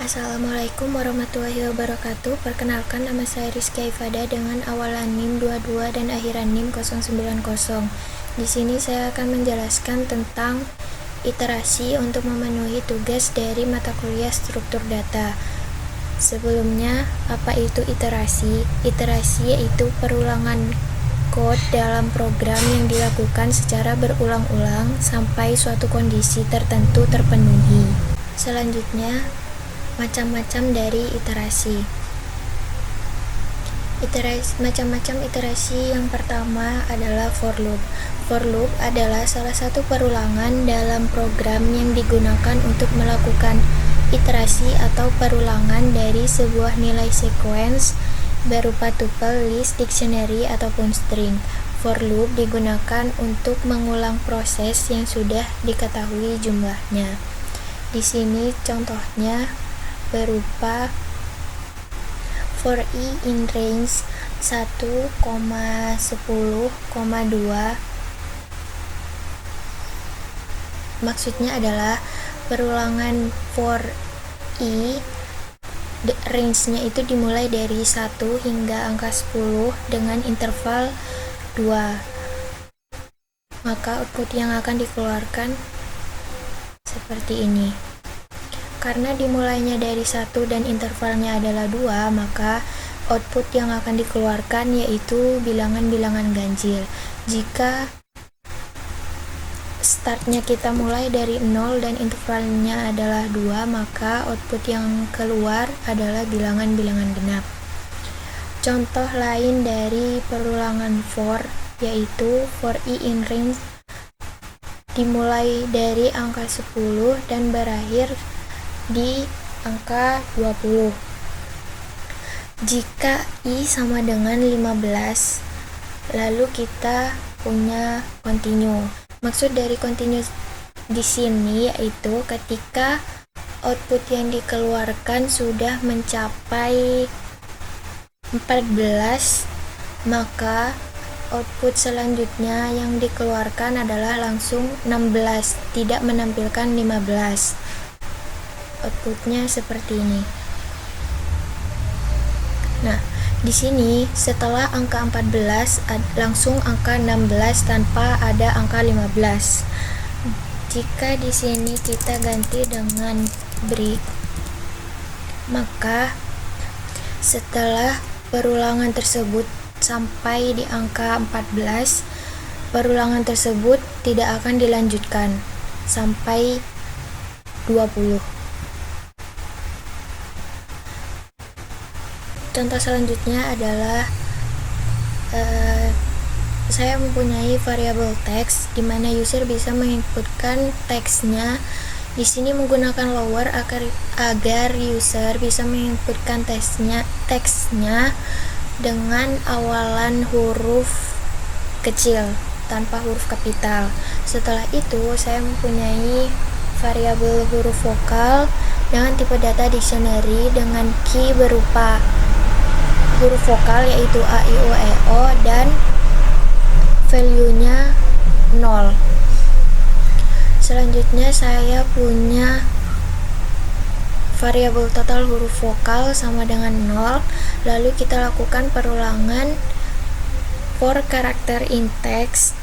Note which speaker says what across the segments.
Speaker 1: Assalamualaikum warahmatullahi wabarakatuh. Perkenalkan, nama saya Rizky Aifada dengan awalan NIM 22 dan akhiran NIM 090. Di sini saya akan menjelaskan tentang iterasi untuk memenuhi tugas dari mata kuliah struktur data. Sebelumnya, apa itu iterasi? Iterasi yaitu perulangan kode dalam program yang dilakukan secara berulang-ulang sampai suatu kondisi tertentu terpenuhi. Selanjutnya, macam-macam dari iterasi. Macam-macam iterasi yang pertama adalah for loop. For loop adalah salah satu perulangan dalam program yang digunakan untuk melakukan iterasi atau perulangan dari sebuah nilai sequence berupa tuple, list, dictionary, ataupun string. For loop digunakan untuk mengulang proses yang sudah diketahui jumlahnya. Di sini contohnya berupa for i in range 1,10,2. Maksudnya adalah perulangan for i range-nya itu dimulai dari 1 hingga angka 10 dengan interval 2. Maka output yang akan dikeluarkan seperti ini. Karena dimulainya dari 1 dan intervalnya adalah 2, maka output yang akan dikeluarkan yaitu bilangan-bilangan ganjil. Jika startnya kita mulai dari 0 dan intervalnya adalah 2, maka output yang keluar adalah bilangan-bilangan genap. Contoh lain dari perulangan for yaitu for i in range dimulai dari angka 10 dan berakhir di angka 20. Jika i sama dengan 15, lalu kita punya continue. Maksud dari continue di sini yaitu ketika output yang dikeluarkan sudah mencapai 14, maka output selanjutnya yang dikeluarkan adalah langsung 16, tidak menampilkan 15. Outputnya seperti ini. Nah, di sini setelah angka 14 langsung angka 16 tanpa ada angka 15. Jika di sini kita ganti dengan break, maka setelah perulangan tersebut sampai di angka 14, perulangan tersebut tidak akan dilanjutkan sampai 20. Contoh selanjutnya adalah saya mempunyai variabel teks di mana user bisa menginputkan teksnya. Di sini menggunakan lower agar user bisa menginputkan teksnya dengan awalan huruf kecil tanpa huruf kapital. Setelah itu saya mempunyai variabel huruf vokal dengan tipe data dictionary dengan key berupa huruf vokal yaitu a, i, u, e, o dan value-nya 0. Selanjutnya saya punya variabel total huruf vokal sama dengan 0. Lalu kita lakukan perulangan for karakter in text,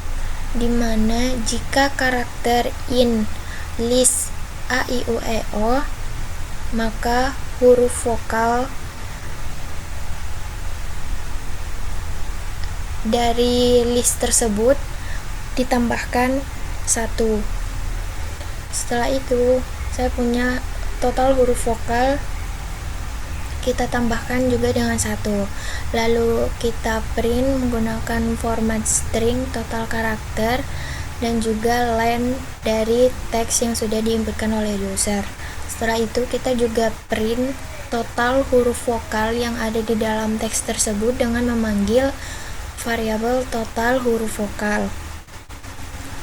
Speaker 1: di mana jika karakter in list a, i, u, e, o, maka huruf vokal dari list tersebut ditambahkan 1. Setelah itu saya punya total huruf vokal, kita tambahkan juga dengan 1. Lalu kita print menggunakan format string total karakter dan juga len dari teks yang sudah diinputkan oleh user. Setelah itu kita juga print total huruf vokal yang ada di dalam teks tersebut dengan memanggil variabel total huruf vokal.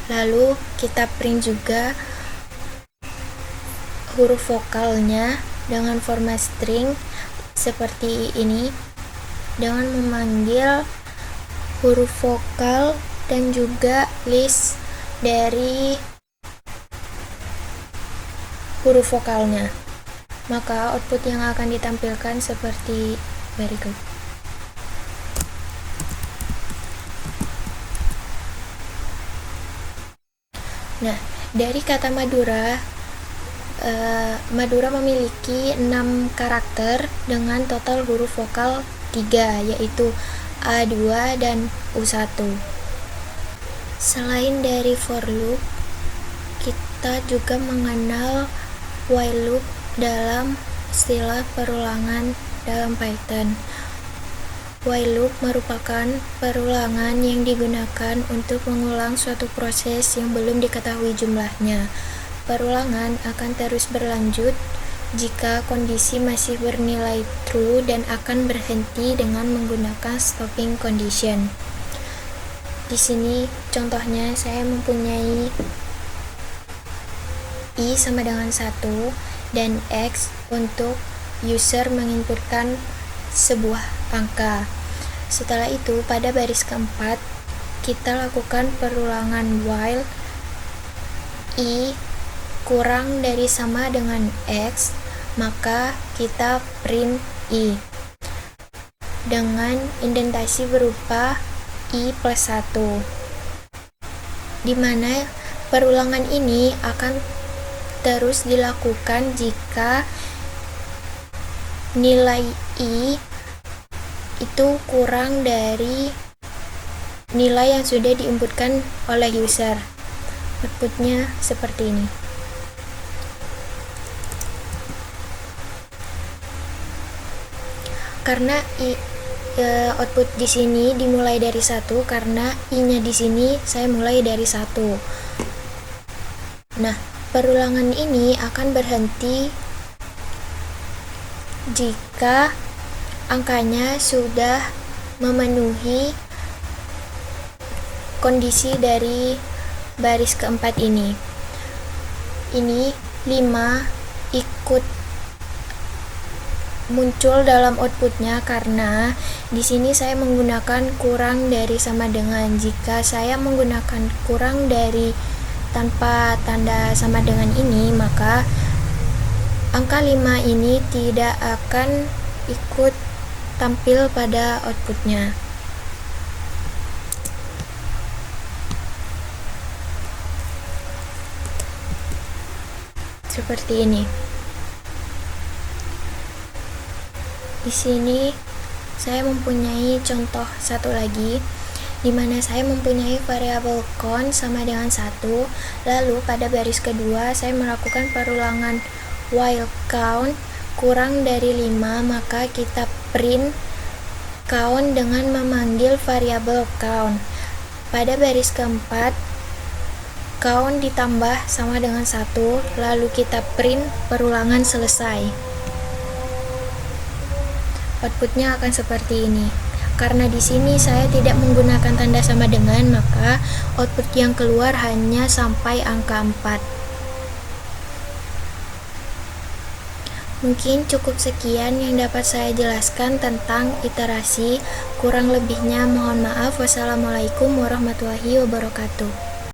Speaker 1: Lalu kita print juga huruf vokalnya dengan format string seperti ini dengan memanggil huruf vokal dan juga list dari huruf vokalnya. maka output yang akan ditampilkan seperti berikut. Nah, dari kata Madura, Madura memiliki 6 karakter dengan total huruf vokal 3, yaitu A2 dan U1. Selain dari for loop, kita juga mengenal while loop dalam istilah perulangan dalam Python. While loop merupakan perulangan yang digunakan untuk mengulang suatu proses yang belum diketahui jumlahnya. Perulangan akan terus berlanjut jika kondisi masih bernilai true dan akan berhenti dengan menggunakan stopping condition. Di sini contohnya saya mempunyai I sama dengan 1 dan X untuk user menginputkan sebuah angka. Setelah itu pada baris keempat kita lakukan perulangan while I kurang dari sama dengan X, maka kita print I dengan indentasi berupa I plus 1, di mana perulangan ini akan terus dilakukan jika nilai I itu kurang dari nilai yang sudah diinputkan oleh user. Outputnya seperti ini. Karena output di sini dimulai dari 1, karena I-nya di sini saya mulai dari 1. Nah, perulangan ini akan berhenti jika angkanya sudah memenuhi kondisi dari baris keempat ini. Ini 5 ikut muncul dalam outputnya karena di sini saya menggunakan kurang dari sama dengan. Jika saya menggunakan kurang dari tanpa tanda sama dengan ini, maka angka 5 ini tidak akan ikut tampil pada outputnya. Seperti ini. Di sini saya mempunyai contoh satu lagi, di mana saya mempunyai variabel count sama dengan 1, lalu pada baris kedua saya melakukan perulangan while count kurang dari 5, maka kita print count dengan memanggil variabel count. Pada baris keempat count ditambah sama dengan 1, lalu kita print perulangan selesai. Outputnya akan seperti ini. Karena di sini saya tidak menggunakan tanda sama dengan, maka output yang keluar hanya sampai angka 4. Mungkin cukup sekian yang dapat saya jelaskan tentang iterasi. Kurang lebihnya mohon maaf. Wassalamualaikum warahmatullahi wabarakatuh.